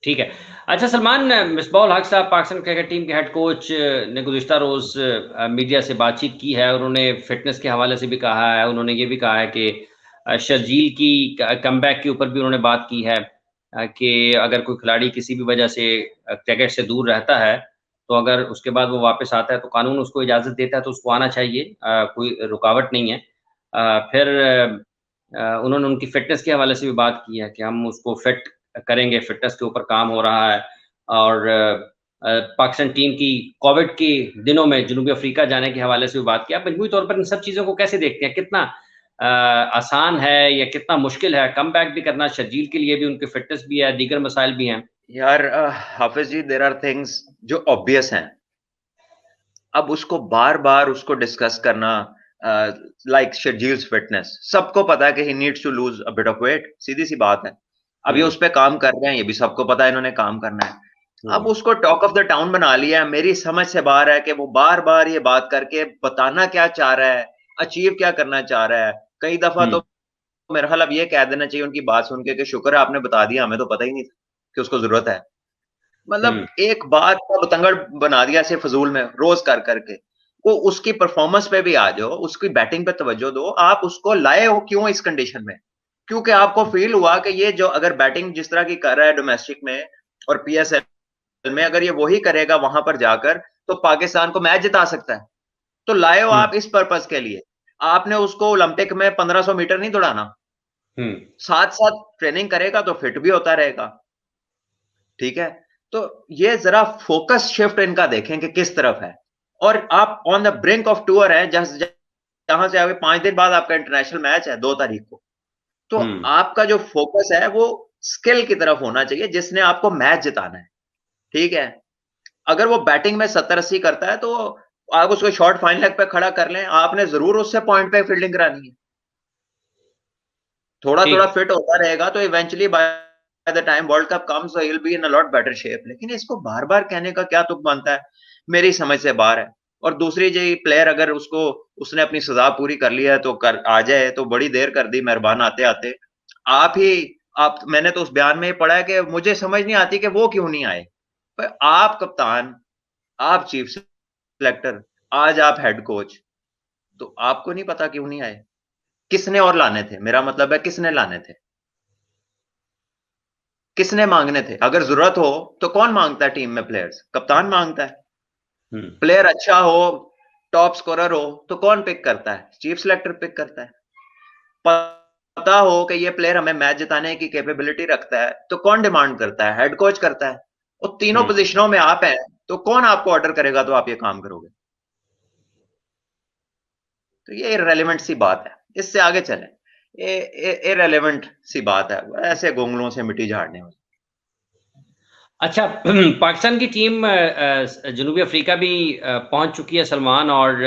Speaker 1: ठीक है। अच्छा सलमान, मिसबाह-उल हक साहब पाकिस्तान क्रिकेट टीम के हेड कोच ने गुज़िश्ता रोज़ मीडिया से बातचीत की है। उन्होंने फिटनेस के हवाले से भी कहा है, उन्होंने ये भी कहा है कि शर्जील की कमबैक के ऊपर भी उन्होंने बात की है, कि अगर कोई खिलाड़ी किसी भी वजह से क्रिकेट से दूर रहता है, तो अगर उसके बाद वो वापस आता है तो कानून उसको इजाज़त देता है तो उसको आना चाहिए, कोई रुकावट नहीं है। फिर उन्होंने उनकी फिटनेस के हवाले से भी बात की है कि हम उसको फिट करेंगे, फिटनेस के ऊपर काम हो रहा है। और पाकिस्तान टीम की कोविड के दिनों में जनूबी अफ्रीका जाने के हवाले से भी बात की। आप मजमूई तौर पर इन सब चीज़ों को कैसे देखते हैं? कितना आसान है या कितना मुश्किल है कमबैक भी करना? शर्जील के लिए भी उनकी फिटनेस भी है, दीगर मसाइल भी हैं।
Speaker 2: यार हाफिज जी, देयर आर थिंग्स जो ऑब्वियस हैं, अब उसको बार-बार उसको डिस्कस करना, लाइक शर्जील्स फिटनेस, सबको पता है कि he needs to lose a bit of weight, सीधी सी बात है। अब ये उस पे काम कर रहे हैं, ये भी सबको पता है इन्होंने काम करना है। अब उसको टॉक ऑफ द टाउन बना लिया है। मेरी समझ से बाहर है कि वो बार-बार ये बात करके बताना क्या चाह रहा है, अचीव क्या करना चाह रहा है। कई दफा तो मेरा ख्याल अब ये कह देना चाहिए उनकी बात सुन के कि शुक्र है आपने बता दिया, हमें तो पता ही नहीं था कि उसको जरूरत है। मतलब एक बात का बतंगड़ बना दिया ऐसे फजूल में, रोज कर करके। वो उसकी परफॉर्मेंस पे भी आ जाओ, उसकी बैटिंग पे तवज्जो दो। आप उसको लाए हो क्यों इस कंडीशन में? क्योंकि आपको फील हुआ कि ये जो अगर बैटिंग जिस तरह की कर रहा है डोमेस्टिक में और पीएसएल में अगर ये वही करेगा वहां पर जाकर तो पाकिस्तान को मैच जिता सकता है। तो लाए हो आप इस पर्पस के लिए, आपने उसको ओलंपिक में 1500 मीटर नहीं दौड़ाना, साथ साथ ट्रेनिंग करेगा तो फिट भी होता रहेगा। ठीक है, तो ये जरा फोकस शिफ्ट इनका देखें कि किस तरफ है। और आप on the brink of tour है, जहां से आगे 5 दिन बाद आपका इंटरनेशनल मैच है 2 तारीख को, तो आपका जो फोकस है वो स्किल की तरफ होना चाहिए, जिसने आपको मैच जिताना है। ठीक है, अगर वो बैटिंग में 70-80 करता है तो आप उसको शॉर्ट फाइन लेग पे खड़ा कर लें, आपने जरूर उससे पॉइंट पे फील्डिंग करानी है। थोड़ा थोड़ा फिट होता रहेगा तो eventually by the time world cup comes he will be in a lot better shape. लेकिन इसको बार बार कहने का क्या तुक बनता है, मेरी समझ से बाहर है। और दूसरी जी प्लेयर अगर उसने अपनी सजा पूरी कर लिया है तो आ जाए, तो बड़ी देर कर दी मेहरबान आते आते। मैंने तो उस बयान में ही पढ़ा है कि मुझे समझ नहीं आती कि वो क्यों नहीं आए। पर आप कप्तान, आप चीफ सिलेक्टर, आज आप हेड कोच, तो आपको नहीं पता क्यों नहीं आए? किसने और लाने थे? मेरा मतलब है किसने लाने थे, किसने मांगने थे? अगर जरूरत हो तो कौन मांगता है टीम में प्लेयर्स? कप्तान मांगता है। प्लेयर अच्छा हो, टॉप स्कोरर हो तो कौन पिक करता है? चीफ सिलेक्टर पिक करता है। पता हो कि ये प्लेयर हमें मैच जिताने की कैपेबिलिटी रखता है तो कौन डिमांड करता है? हेड कोच करता है। और तीनों पोजीशनों में आप हैं तो कौन आपको ऑर्डर करेगा तो आप ये काम करोगे? तो ये इररेलेवेंट सी बात है, इससे आगे चलें। इररेलेवेंट सी बात है, ऐसे गोंगलों से मिट्टी झाड़ने वाली।
Speaker 1: अच्छा, पाकिस्तान की टीम जनूबी अफ्रीका भी पहुंच चुकी है सलमान, और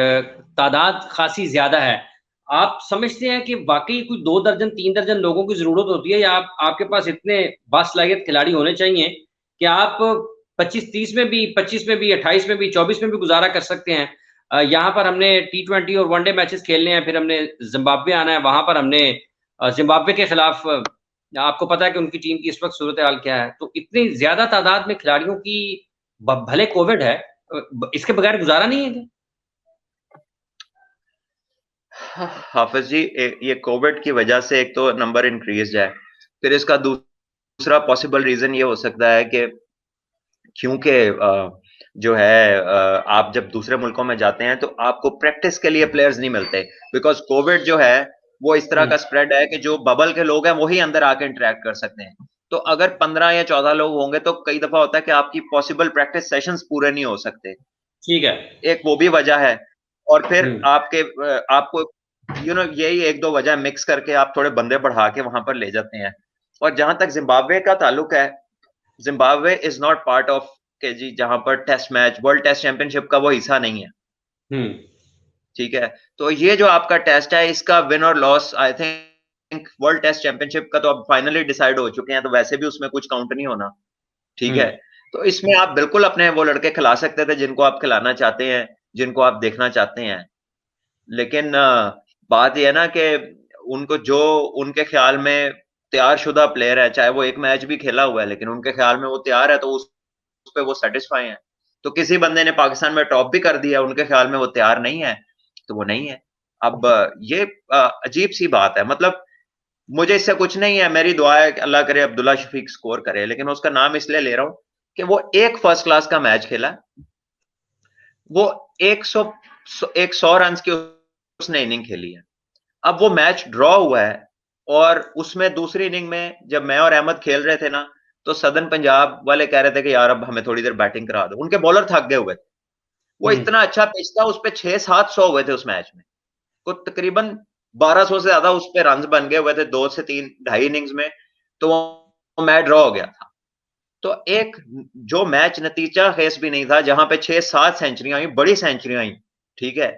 Speaker 1: तादाद खासी ज्यादा है। आप समझते हैं कि वाकई कुछ 2 दर्जन 3 दर्जन लोगों की जरूरत होती है, या आपके पास इतने बासलाहियत खिलाड़ी होने चाहिए कि आप 25-30 में भी, 25 में भी, 28 में भी, 24 में भी गुजारा कर सकते हैं? यहाँ पर हमने T20 और वनडे मैचेस खेलने हैं, फिर हमने जिम्बाब्वे आना है, वहां पर हमने जिम्बाब्वे के खिलाफ, आपको पता है कि उनकी टीम की इस वक्त सूरत हाल क्या है। तो इतनी ज्यादा तादाद में खिलाड़ियों की, भले कोविड है, इसके बगैर गुजारा नहीं है।
Speaker 2: हाफिज जी, ये कोविड की वजह से एक तो नंबर इंक्रीज है, फिर इसका दूसरा पॉसिबल रीजन ये हो सकता है कि क्योंकि जो है आप जब दूसरे मुल्कों में जाते हैं तो आपको प्रैक्टिस के लिए प्लेयर्स नहीं मिलते, बिकॉज कोविड जो है वो इस तरह का स्प्रेड है कि जो बबल के लोग हैं वही अंदर आके इंटरेक्ट कर सकते हैं। तो अगर 15 या 14 लोग होंगे तो कई दफा होता है कि आपकी पॉसिबल प्रैक्टिस सेशंस पूरे नहीं हो सकते।
Speaker 1: ठीक है,
Speaker 2: एक वो भी वजह है। और फिर आपको यही 1-2 वजह मिक्स करके आप थोड़े बंदे बढ़ा के वहां पर ले जाते हैं। और जहां तक जिम्बाब्वे का ताल्लुक है, Zimbabwe is not part of के जी, जहां पर test match, world test championship का वो हिस्सा नहीं है। ठीक है, तो ये जो आपका टेस्ट है इसका विन और loss, I think world test championship का तो अब फाइनली डिसाइड हो चुके हैं, तो वैसे भी उसमें कुछ काउंट नहीं होना। ठीक है, तो इसमें आप बिल्कुल अपने वो लड़के खिला सकते थे जिनको आप खिलाना चाहते हैं, जिनको आप देखना चाहते हैं। लेकिन बात यह है ना कि उनको जो उनके ख्याल में तैयार शुदा प्लेयर है, चाहे वो एक मैच भी खेला हुआ है, लेकिन उनके ख्याल में वो तैयार है तो उस पे वो सेटिस्फाई है। तो किसी बंदे ने पाकिस्तान में टॉप भी कर दिया, उनके ख्याल में वो तैयार नहीं है तो वो नहीं है। अब ये अजीब सी बात है। मतलब मुझे इससे कुछ नहीं है, मेरी दुआ है कि अल्लाह करे अब्दुल्ला शफीक स्कोर करे, लेकिन उसका नाम इसलिए ले रहा हूं कि वो एक फर्स्ट क्लास का मैच खेला, वो 100 रन की उसने इनिंग खेली है। अब वो मैच ड्रॉ हुआ है और उसमें दूसरी इनिंग में जब मैं और अहमद खेल रहे थे ना, तो सदर्न पंजाब वाले कह रहे थे कि यार अब हमें थोड़ी देर बैटिंग करा दो, उनके बॉलर थक गए हुए थे। वो इतना अच्छा पिच था, उस पर 600-700 हुए थे उस मैच में, तो तकरीबन 1200 से ज्यादा उस पर रन बन गए हुए थे 2 से 3 ढाई इनिंग्स में, तो वो मैच ड्रॉ हो गया था। तो एक जो मैच नतीजा खेस भी नहीं था, जहां पे 6-7 सेंचुरियां आई, बड़ी सेंचुरियां आई, ठीक है,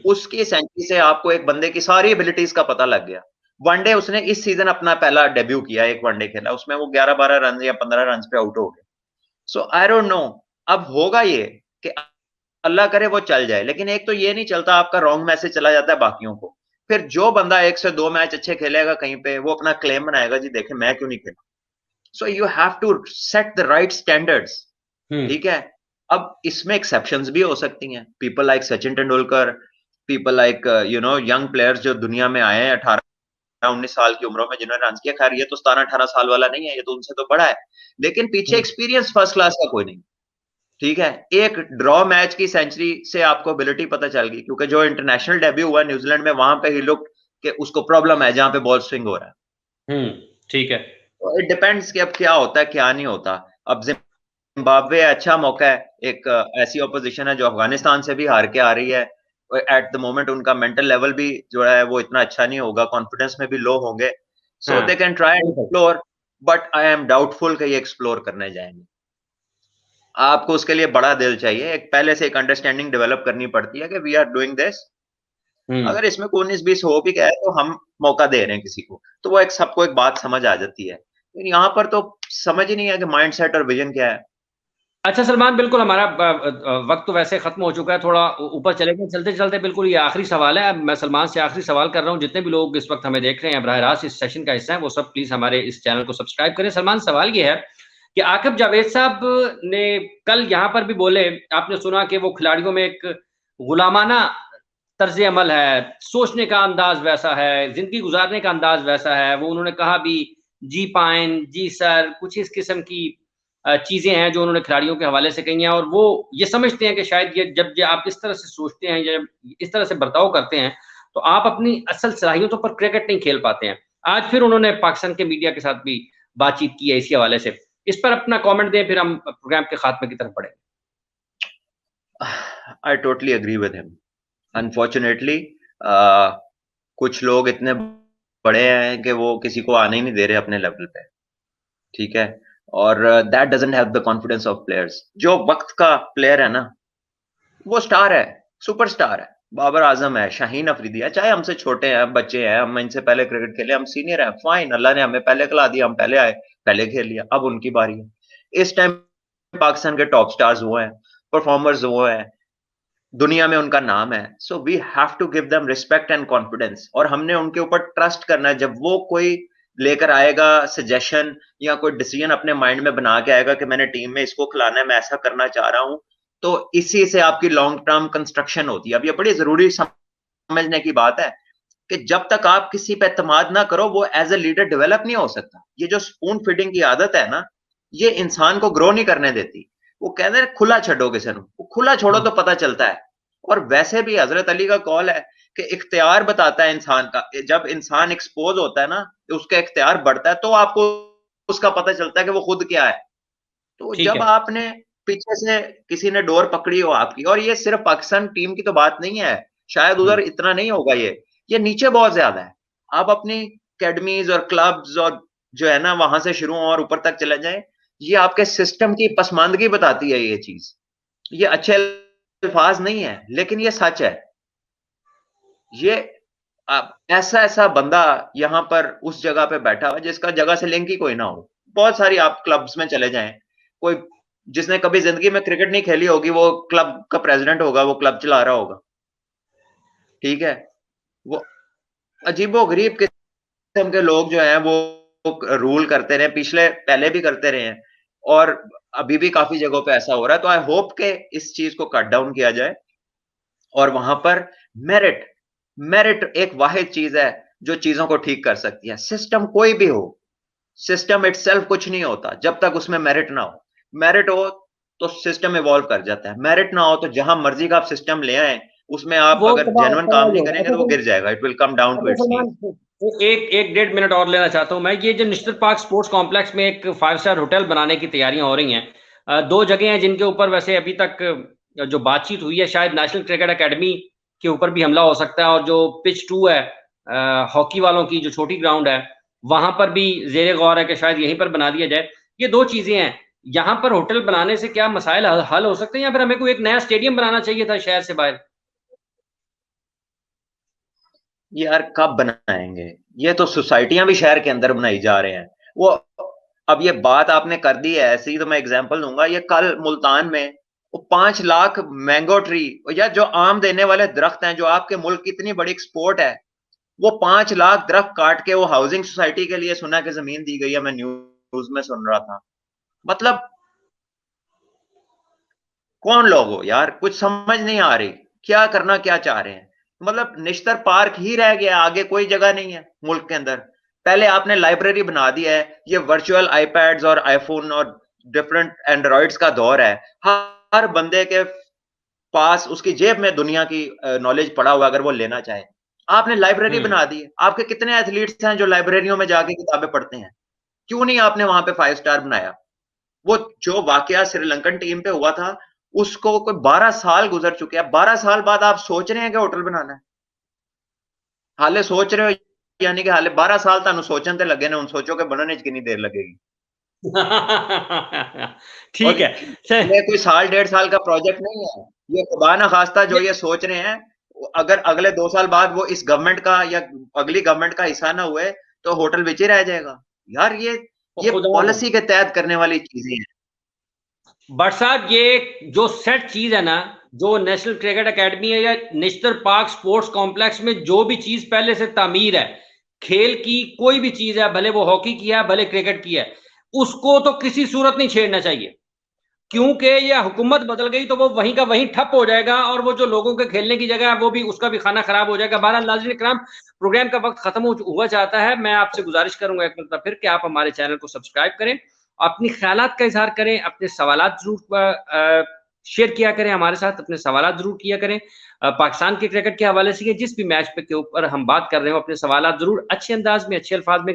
Speaker 2: उसकी सेंचुरी से आपको एक बंदे की सारी एबिलिटीज का पता लग गया। वनडे उसने इस सीजन अपना पहला डेब्यू किया, एक वनडे खेला, उसमें वो 11-12 रन या 15 रन पे आउट हो गए। सो आई डोंट नो अब होगा ये कि अल्लाह करे वो चल जाए, लेकिन एक तो ये नहीं चलता, आपका रॉन्ग मैसेज चला जाता है बाकियों को। फिर जो बंदा 1 से 2 मैच अच्छे खेलेगा कहीं पे, वो अपना क्लेम बनाएगा, जी देखे मैं क्यों नहीं खेला। So you have to set the right standards. ठीक है, अब इसमें एक्सेप्शंस भी हो सकती हैं, people like Sachin Tendulkar, people like young players जो दुनिया में आए हैं 18 19 साल की उम्र में जिन्होंने रन किया। खैर ये तो 17-18 साल वाला नहीं है, ये तो उनसे तो बड़ा है, लेकिन पीछे एक्सपीरियंस फर्स्ट क्लास का कोई नहीं। ठीक है, एक ड्रॉ मैच की सेंचुरी से आपको एबिलिटी पता चल गई, क्योंकि जो इंटरनेशनल डेब्यू हुआ न्यूजीलैंड में, वहां पे ही लुक कि उसको प्रॉब्लम है जहां पे बॉल स्विंग हो रहा है।
Speaker 1: ठीक है।
Speaker 2: तो इट डिपेंड्स कि अब क्या होता है क्या नहीं होता। अब जिम्बाब्वे अच्छा मौका है, एक ऐसी ऑपोजिशन है जो अफगानिस्तान से भी हार के आ रही है। एट द मोमेंट उनका मेंटल लेवल भी जो है वो इतना अच्छा नहीं होगा, कॉन्फिडेंस में भी लो होंगे, so they can try and explore, but I am doubtful कि ये एक्सप्लोर करने जाएंगे। आपको उसके लिए बड़ा दिल चाहिए, एक पहले से एक अंडरस्टैंडिंग डेवलप करनी पड़ती है कि वी आर डूइंग दिस। अगर इसमें 19-20 हो भी गया है तो हम मौका दे रहे हैं किसी को, तो वो एक सबको एक बात समझ आ जाती है। यहाँ पर तो समझ ही नहीं है कि माइंडसेट और विजन क्या है।
Speaker 1: अच्छा सलमान, बिल्कुल हमारा वक्त तो वैसे खत्म हो चुका है, थोड़ा ऊपर चले गए चलते चलते। बिल्कुल ये आखिरी सवाल है, मैं सलमान से आखिरी सवाल कर रहा हूँ। जितने भी लोग इस वक्त हमें देख रहे हैं बराह रास्त इस सेशन का हिस्सा है, वो सब प्लीज हमारे इस चैनल को सब्सक्राइब करें। सलमान, सवाल ये है कि आकिब जावेद साहब ने कल यहाँ पर भी बोले, आपने सुना कि वो खिलाड़ियों में एक गुलामाना तर्ज अमल है, सोचने का अंदाज वैसा है, जिंदगी गुजारने का अंदाज वैसा है। वो उन्होंने कहा भी जी पाइन जी सर, कुछ इस किस्म की चीजें हैं जो उन्होंने खिलाड़ियों के हवाले से कही हैं, और वो ये समझते हैं कि शायद ये जब आप इस तरह से सोचते हैं, जब इस तरह से बर्ताव करते हैं, तो आप अपनी असल सलाहियतों पर क्रिकेट नहीं खेल पाते हैं। आज फिर उन्होंने पाकिस्तान के मीडिया के साथ भी बातचीत की है इसी हवाले से। इस पर अपना कमेंट दें, फिर हम प्रोग्राम के खात्मे की तरफ बढ़े।
Speaker 2: I totally agree with him. Unfortunately कुछ लोग इतने बड़े हैं कि वो किसी को आने ही नहीं दे रहे अपने लेवल पे। ठीक है, और that doesn't have the confidence of players. जो वक्त का प्लेयर है ना, वो स्टार है, सुपरस्टार है, बाबर आजम है, शाहीन अफरीदी है, चाहे हमसे छोटे हैं, बच्चे हैं, हम इनसे पहले क्रिकेट खेले, हम सीनियर हैं, फाइन, अल्लाह ने हमें पहले खिला दिया, हम पहले आए, पहले खेल लिया, अब उनकी बारी है। इस टाइम पाकिस्तान के टॉप स्टार्स वो हैं, परफॉर्मर्स वो हैं, दुनिया में उनका नाम है, so we have to give them respect and confidence, और हमने उनके ऊपर ट्रस्ट करना है। जब वो कोई लेकर आएगा सजेशन या कोई डिसीजन अपने माइंड में बना के आएगा कि मैंने टीम में इसको खिलाना है, मैं ऐसा करना चाह रहा हूं, तो इसी से आपकी लॉन्ग टर्म कंस्ट्रक्शन होती है। अब ये बड़ी जरूरी समझने की बात है कि जब तक आप किसी पे एतमाद ना करो, वो एज ए लीडर डेवलप नहीं हो सकता। ये जो स्पून फीडिंग की आदत है ना, ये इंसान को ग्रो नहीं करने देती। वो कहते हैं खुला छोड़ो किसी को, खुला छोड़ो तो पता चलता है। और वैसे भी हजरत अली का कौल है कि इख्तियार बताता है इंसान का। जब इंसान एक्सपोज होता है ना, तो उसका इख्तियार बढ़ता है, तो आपको उसका पता चलता है कि वो खुद क्या है। तो जब आपने पीछे से किसी ने डोर पकड़ी हो आपकी, और ये सिर्फ पाकिस्तान टीम की तो बात नहीं है, शायद उधर इतना नहीं होगा, ये नीचे बहुत ज्यादा है। आप अपनी अकेडमीज और क्लब्स और जो है ना वहां से शुरू और ऊपर तक चले जाएं, ये आपके सिस्टम की पसमानदगी बताती है। ये चीज, ये अच्छे अल्फाज नहीं है, लेकिन ये सच है। ये ऐसा ऐसा बंदा यहाँ पर उस जगह पे बैठा हुआ जिसका जगह से लिंक ही कोई ना हो। बहुत सारी आप क्लब्स में चले जाएं, कोई जिसने कभी जिंदगी में क्रिकेट नहीं खेली होगी, वो क्लब का प्रेसिडेंट होगा, वो क्लब चला रहा होगा। ठीक है, वो अजीबोगरीब किस्म के लोग जो हैं वो रूल करते रहे, पिछले पहले भी करते रहे हैं, और अभी भी काफी जगहों पे ऐसा हो रहा है। तो आई होप के इस चीज को कट डाउन किया जाए, और वहां पर मेरिट मेरिट एक वाहिद चीज है जो चीजों को ठीक कर सकती है। सिस्टम कोई भी हो, सिस्टम इटसेल्फ कुछ नहीं होता जब तक उसमें मेरिट ना हो। मेरिट हो तो सिस्टम इवॉल्व कर जाता है, मेरिट ना हो तो जहां मर्जी का आप सिस्टम ले आए, उसमें आप अगर जेन्युइन काम नहीं करेंगे तो वो गिर जाएगा। It will come down to its knees.
Speaker 1: एक 1.5 मिनट और लेना चाहता हूं मैं। ये जो नेशनल पार्क स्पोर्ट्स कॉम्प्लेक्स में एक 5 स्टार होटल बनाने की तैयारियां हो रही हैं, दो जगह हैं जिनके ऊपर वैसे अभी तक जो बातचीत हुई है, शायद नेशनल क्रिकेट एकेडमी के ऊपर भी हमला हो सकता है, और जो पिच 2 है हॉकी वालों की जो छोटी ग्राउंड है, वहां पर भी जेर गौर है कि शायद यहीं पर बना दिया जाए। ये दो चीजें हैं, यहाँ पर होटल बनाने से क्या मसाइल हल हो सकते हैं, या फिर हमें कोई एक नया स्टेडियम बनाना चाहिए था शहर से बाहर?
Speaker 2: यार कब बनाएंगे, ये तो सोसाइटियां भी शहर के अंदर बनाई जा रहे हैं। वो अब ये बात आपने कर दी है ऐसी, तो मैं एग्जांपल दूंगा। ये कल मुल्तान में वो 5 लाख मैंगो ट्री, या जो आम देने वाले दरख्त हैं, जो आपके मुल्क की इतनी बड़ी एक्सपोर्ट है, वो 5 लाख दरख्त काट के वो हाउसिंग सोसाइटी के लिए सुना कि जमीन दी गई है। मैं न्यूज में सुन रहा था। मतलब कौन लोग हो यार, कुछ समझ नहीं आ रही क्या करना क्या चाह रहे हैं। मतलब निश्तर पार्क ही रह गया, आगे कोई जगह नहीं है मुल्क के अंदर। पहले आपने लाइब्रेरी बना दिया है, ये वर्चुअल आईपैड्स और आईफोन और डिफरेंट एंड्रॉइड्स का दौर है। हर बंदे के पास उसकी जेब में दुनिया की नॉलेज पड़ा हुआ, अगर वो लेना चाहे। आपने लाइब्रेरी बना दी है। आपके कितने एथलीट्स हैं जो लाइब्रेरियों में जाके किताबें पढ़ते हैं? क्यों नहीं आपने वहां पे 5 स्टार बनाया? वो जो वाकया श्रीलंकन टीम पे हुआ था, उसको कोई 12 साल गुजर चुके हैं। 12 साल बाद आप सोच रहे हैं कि होटल बनाना है? हाले सोच रहे हो, यानी कि हाले 12 साल तानू सोचन ते लगे ने, हुण सोचो कि बनने च कितनी देर लगेगी।
Speaker 1: ठीक है।
Speaker 2: ये कोई साल 1.5 साल का प्रोजेक्ट नहीं है। ये खुदा ना खास्ता जो ये सोच रहे हैं, अगर अगले 2 साल बाद वो इस गवर्नमेंट का या अगली गवर्नमेंट का हिस्सा ना हुए, तो होटल बेच ही रह जाएगा। यार ये पॉलिसी के तहत करने वाली चीजें हैं।
Speaker 1: बट साहब, ये जो सेट चीज है ना, जो नेशनल क्रिकेट एकेडमी है या नेशनल पार्क स्पोर्ट्स कॉम्प्लेक्स में जो भी चीज पहले से तामीर है, खेल की कोई भी चीज है, भले वो हॉकी की है भले क्रिकेट की है, उसको तो किसी सूरत नहीं छेड़ना चाहिए। क्योंकि यह हुकूमत बदल गई तो वो वहीं का वहीं ठप हो जाएगा, और वो जो लोगों के खेलने की जगह है वो भी, उसका भी खाना खराब हो जाएगा। बहरहाल नाज़रीन इकराम, प्रोग्राम का वक्त खत्म हुआ चाहता है। मैं आपसे गुजारिश करूंगा एक मरतबा फिर कि आप हमारे चैनल को सब्सक्राइब करें, अपनी ख्यालात का इजहार करें, अपने सवालात जरूर शेयर किया करें हमारे साथ, अपने सवालात जरूर किया करें। पाकिस्तान के क्रिकेट के हवाले से जिस भी मैच पे के ऊपर हम बात कर रहे हो, अपने सवालात जरूर अच्छे अंदाज में, अच्छे अल्फाज में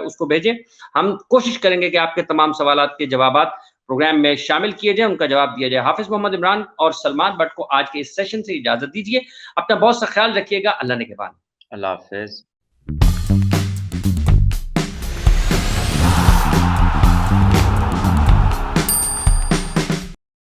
Speaker 1: उसको भेजें। हम कोशिश करेंगे कि आपके तमाम सवालात के जवाबात प्रोग्राम में शामिल किए जाए, उनका जवाब दिया जाए। हाफिज मोहम्मद इमरान और सलमान बट को आज के इस सेशन से इजाजत दीजिए। अपना बहुत सा ख्याल रखिएगा। अल्लाह ने के बाद।
Speaker 2: अल्लाह हाफिज।